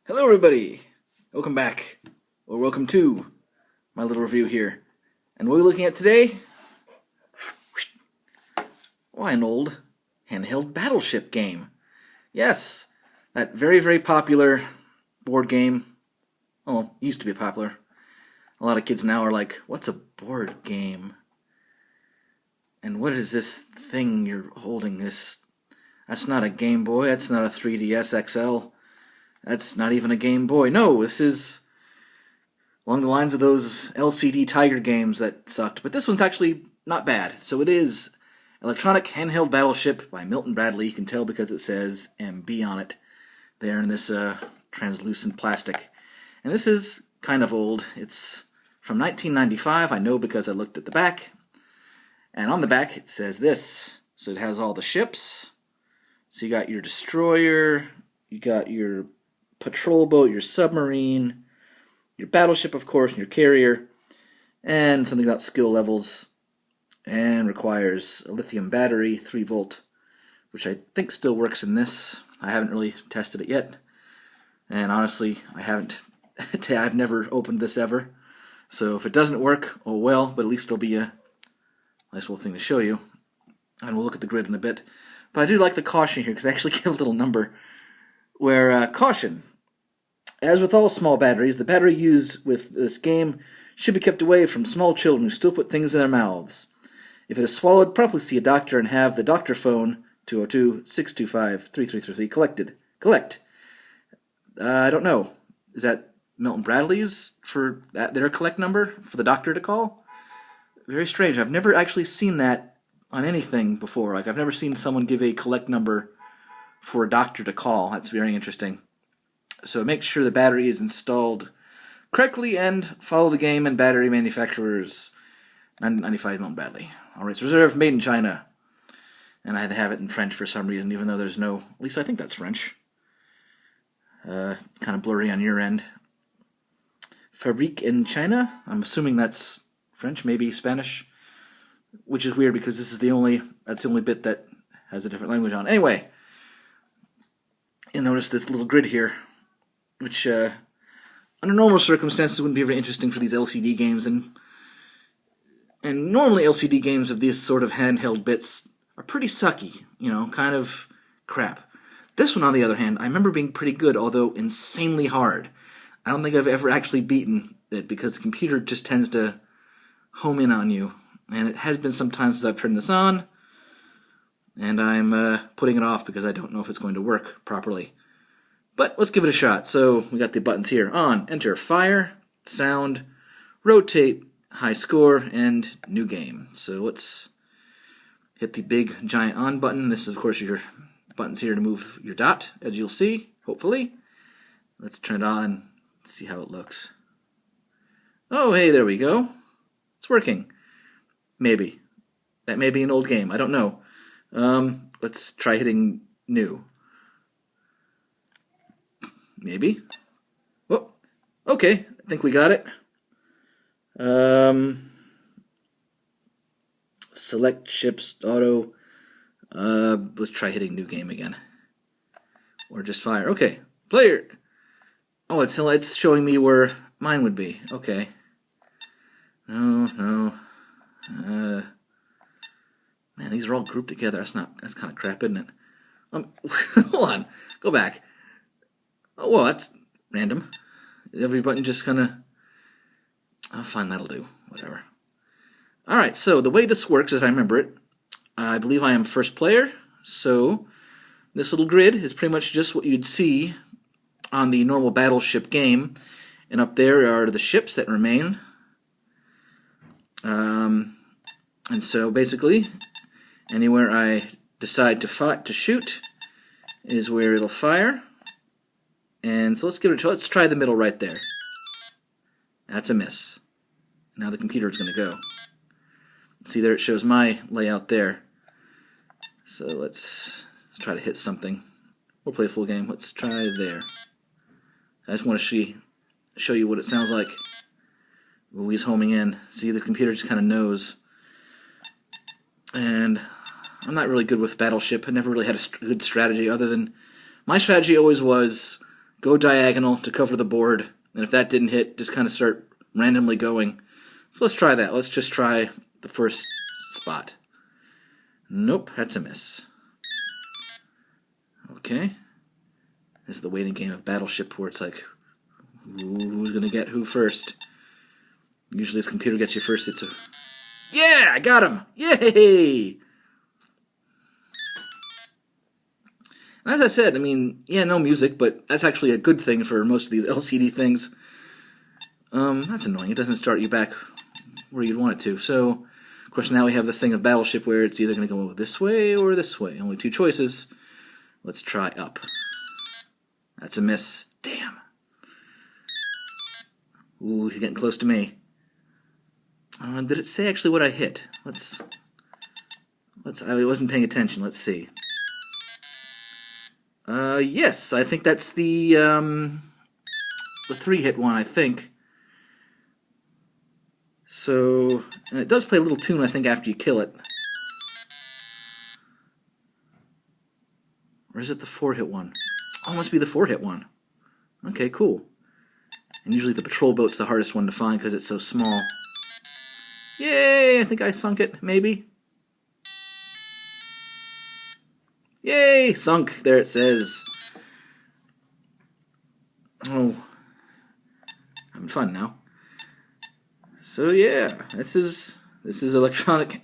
Hello everybody! Welcome back, or welcome to my little review here. And what are we looking at today? Why, an old handheld Battleship game. Yes, that very, very popular board game. Well, used to be popular. A lot of kids now are like, what's a board game? And what is this thing you're holding? That's not a Game Boy, that's not a 3DS XL. That's not even a Game Boy. No, this is along the lines of those LCD Tiger games that sucked. But this one's actually not bad. So it is Electronic Handheld Battleship by Milton Bradley. You can tell because it says MB on it there in this translucent plastic. And this is kind of old. It's from 1995. I know because I looked at the back. And on the back it says this. So it has all the ships. So you got your destroyer, you got your patrol boat, your submarine, your battleship, of course, and your carrier, and something about skill levels, and requires a lithium battery, 3 volt, which I think still works in this. I haven't really tested it yet, and honestly, I've never opened this ever, so if it doesn't work, oh well, but at least it'll be a nice little thing to show you, and we'll look at the grid in a bit. But I do like the caution here, because I actually give a little number where, caution, as with all small batteries, the battery used with this game should be kept away from small children who still put things in their mouths. If it is swallowed, promptly see a doctor and have the doctor phone 202-625-3333 collected. Collect. I don't know. Is that Milton Bradley's for their collect number for the doctor to call? Very strange. I've never actually seen that on anything before. Like, I've never seen someone give a collect number for a doctor to call. That's very interesting. So make sure the battery is installed correctly and follow the game and battery manufacturers. 95 Milton Bradley. Alright, it's reserved, made in China. And I had to have it in French for some reason, even though there's no... At least I think that's French. Kind of blurry on your end. Fabrique in China? I'm assuming that's French, maybe Spanish. Which is weird because that's the only bit that has a different language on. Anyway, you'll notice this little grid here, which under normal circumstances wouldn't be very interesting for these LCD games, and normally LCD games of these sort of handheld bits are pretty sucky, kind of crap. This one, on the other hand, I remember being pretty good, although insanely hard. I don't think I've ever actually beaten it, because the computer just tends to home in on you, and it has been some time since I've turned this on, and I'm putting it off because I don't know if it's going to work properly. But let's give it a shot. So we got the buttons here. On, enter, fire, sound, rotate, high score, and new game. So let's hit the big giant on button. This is, of course, your buttons here to move your dot, as you'll see, hopefully. Let's turn it on and see how it looks. Oh, hey, there we go. It's working. Maybe. That may be an old game. I don't know. Let's try hitting new. Maybe. Oh, okay. I think we got it. Select ships, auto. Let's try hitting new game again. Or just fire. Okay. Player. Oh, it's showing me where mine would be. Okay. No. Man, these are all grouped together. That's kind of crap, isn't it? Hold on. Go back. Oh, well, that's random. Every button just kind of... Oh, fine, that'll do. Whatever. Alright, so the way this works, as I remember it, I believe I am first player, so this little grid is pretty much just what you'd see on the normal Battleship game, and up there are the ships that remain. And so, basically, anywhere I decide to shoot is where it'll fire. And so let's try the middle right there. That's a miss. Now the computer is going to go. See, there it shows my layout there. So let's try to hit something. We'll play a full game. Let's try there. I just want to show you what it sounds like. Ooh, he's homing in. See, the computer just kind of knows. And I'm not really good with Battleship. I never really had a good strategy other than... My strategy always was go diagonal to cover the board, and if that didn't hit, just kind of start randomly going. So let's try that. Let's just try the first spot. Nope, that's a miss. Okay. This is the waiting game of Battleship where it's like, who's going to get who first? Usually if the computer gets you first, it's a... Yeah, I got him! Yay! And as I said, I mean, yeah, no music, but that's actually a good thing for most of these LCD things. That's annoying. It doesn't start you back where you'd want it to. So, of course, now we have the thing of Battleship where it's either going to go this way or this way. Only two choices. Let's try up. That's a miss. Damn. Ooh, he's getting close to me. Did it say actually what I hit? I wasn't paying attention. Let's see. Yes, I think that's the 3-hit one, I think. So, and it does play a little tune, I think, after you kill it. Or is it the 4-hit one? Oh, it must be the 4-hit one. Okay, cool. And usually the patrol boat's the hardest one to find because it's so small. Yay! I think I sunk it, maybe. Yay! Sunk! There it says. Oh. Having fun now. So yeah, this is handheld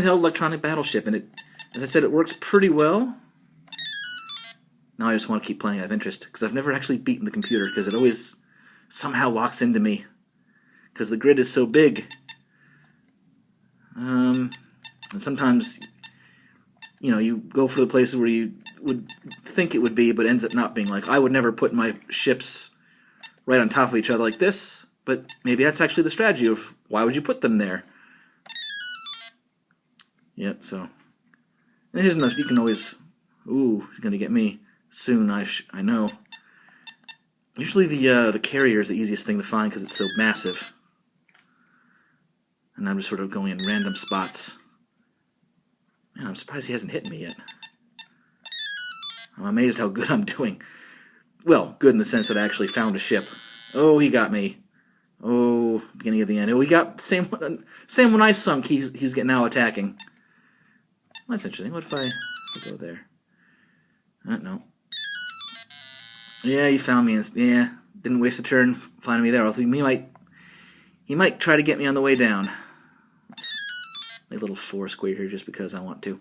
electronic Battleship, and it, as I said, it works pretty well. Now I just want to keep playing out of interest, because I've never actually beaten the computer, because it always somehow locks into me, because the grid is so big. And sometimes, you know, you go for the places where you would think it would be, but ends up not being. Like, I would never put my ships right on top of each other like this, but maybe that's actually the strategy of why would you put them there. Yep, so. And here's enough, you can always, ooh, he's going to get me soon, I know. Usually the carrier is the easiest thing to find because it's so massive. And I'm just sort of going in random spots. Man, I'm surprised he hasn't hit me yet. I'm amazed how good I'm doing. Well, good in the sense that I actually found a ship. Oh, he got me. Oh, beginning of the end. Oh, he got the same when I sunk. He's now attacking. That's interesting. What if I go there? No. Yeah, he found me. Yeah, didn't waste a turn finding me there. Although he might try to get me on the way down. Make a little 4 square here just because I want to.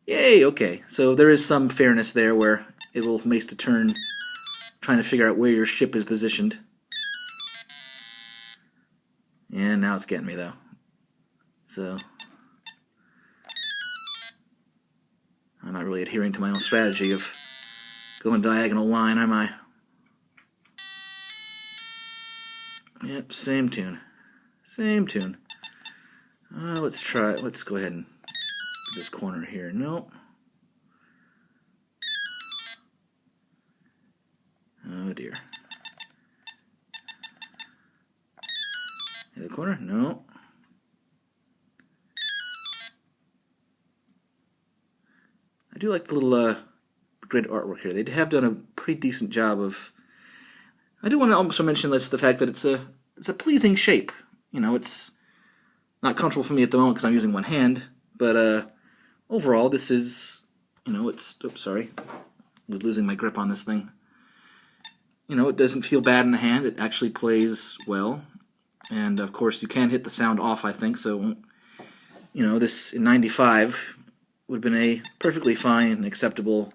Yay, okay. So there is some fairness there where it will waste a turn trying to figure out where your ship is positioned. And now it's getting me, though. So I'm not really adhering to my own strategy of going diagonal line, am I? Yep, same tune. Same tune. Let's go ahead and do this corner here. Nope. Oh dear. The corner? No. I do like the little grid artwork here. They have done a pretty decent job of. I do want to also mention the fact that it's a pleasing shape. You know, it's not comfortable for me at the moment because I'm using one hand, but overall this is, you know, it's. Oops, sorry, I was losing my grip on this thing. You know, it doesn't feel bad in the hand. It actually plays well. And, of course, you can hit the sound off, I think. So, you know, this in 95 would have been a perfectly fine and acceptable...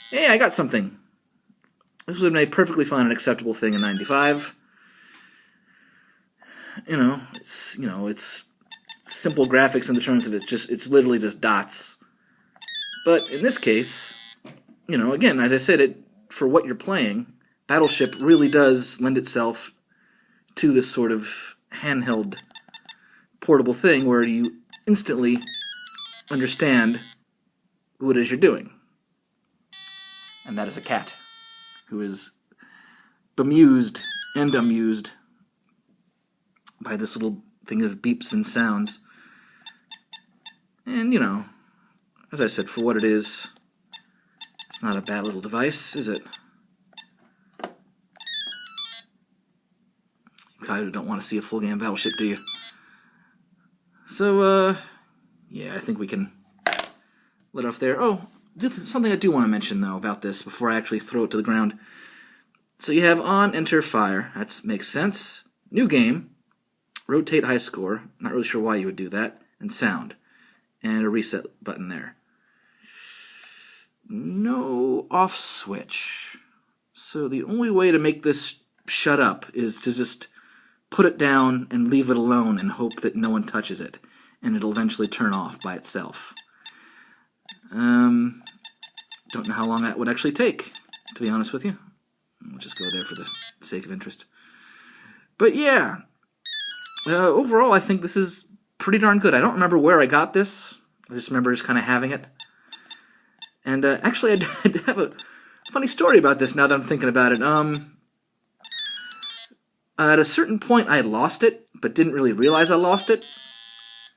Hey, I got something. This would have been a perfectly fine and acceptable thing in 95. You know, it's simple graphics in the terms of it's literally just dots. But in this case, you know, again, as I said, for what you're playing, Battleship really does lend itself to this sort of handheld portable thing where you instantly understand who it is you're doing. And that is a cat who is bemused and amused by this little thing of beeps and sounds. And, you know, as I said, for what it is, Not a bad little device, is it? You probably don't want to see a full game of Battleship, do you? So, yeah, I think we can let off there. Oh, something I do want to mention, though, about this before I actually throw it to the ground. So you have on, enter, fire. That makes sense. New game. Rotate high score. Not really sure why you would do that. And sound. And a reset button there. No off switch. So the only way to make this shut up is to just put it down and leave it alone and hope that no one touches it. And it'll eventually turn off by itself. Don't know how long that would actually take, to be honest with you. We'll just go there for the sake of interest. But yeah, overall I think this is pretty darn good. I don't remember where I got this. I just remember just kind of having it. And actually I have a funny story about this now that I'm thinking about it. At a certain point I had lost it, but didn't really realize I lost it.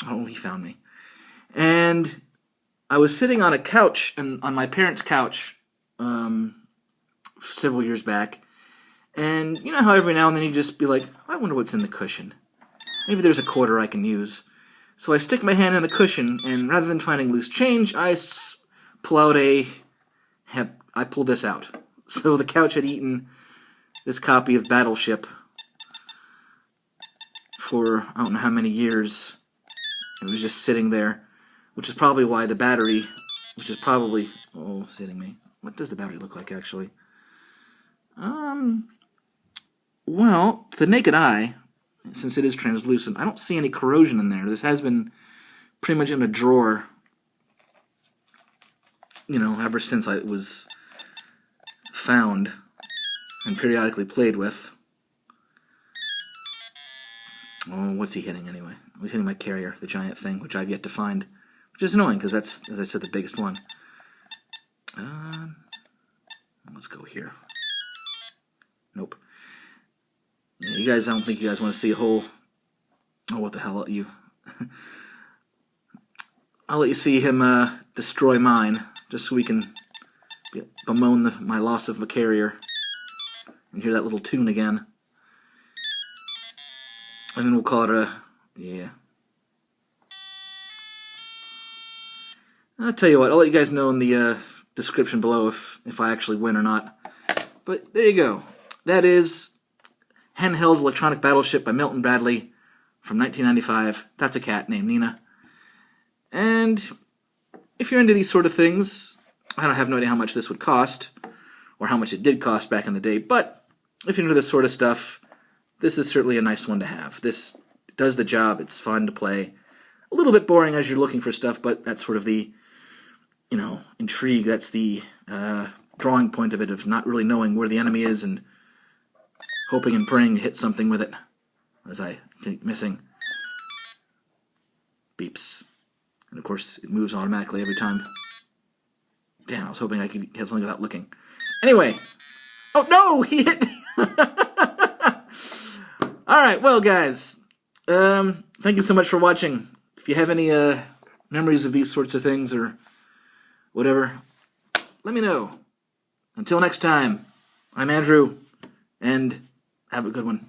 Oh, he found me. And I was sitting on a couch, and on my parents' couch, several years back, and you know how every now and then you just be like, I wonder what's in the cushion. Maybe there's a quarter I can use. So I stick my hand in the cushion, and rather than finding loose change, I pull out I pull this out. So the couch had eaten this copy of Battleship for I don't know how many years. It was just sitting there, which is probably why the battery, which is probably, oh, it's hitting me. What does the battery look like, actually? Well, to the naked eye, since it is translucent, I don't see any corrosion in there. This has been pretty much in a drawer, you know, ever since it was found and periodically played with. Oh, what's he hitting anyway? He's hitting my carrier, the giant thing, which I've yet to find. Which is annoying, because that's, as I said, the biggest one. Let's go here. Nope. Yeah, you guys, I don't think you guys want to see a whole... Oh, what the hell, I'll let you... I'll let you see him destroy mine, just so we can bemoan my loss of my carrier. And hear that little tune again. And then we'll call it a... Yeah. I'll tell you what, I'll let you guys know in the description below if I actually win or not. But there you go. That is Handheld Electronic Battleship by Milton Bradley from 1995. That's a cat named Nina. And if you're into these sort of things, I don't have no idea how much this would cost, or how much it did cost back in the day, but if you're into this sort of stuff, this is certainly a nice one to have. This does the job. It's fun to play. A little bit boring as you're looking for stuff, but that's sort of the, you know, intrigue. That's the drawing point of it, of not really knowing where the enemy is and hoping and praying to hit something with it, as I keep missing. Beeps. And of course, it moves automatically every time. Damn, I was hoping I could get something without looking. Anyway. Oh, no! He hit me! Alright, well, guys. Thank you so much for watching. If you have any memories of these sorts of things or whatever, let me know. Until next time, I'm Andrew, and have a good one.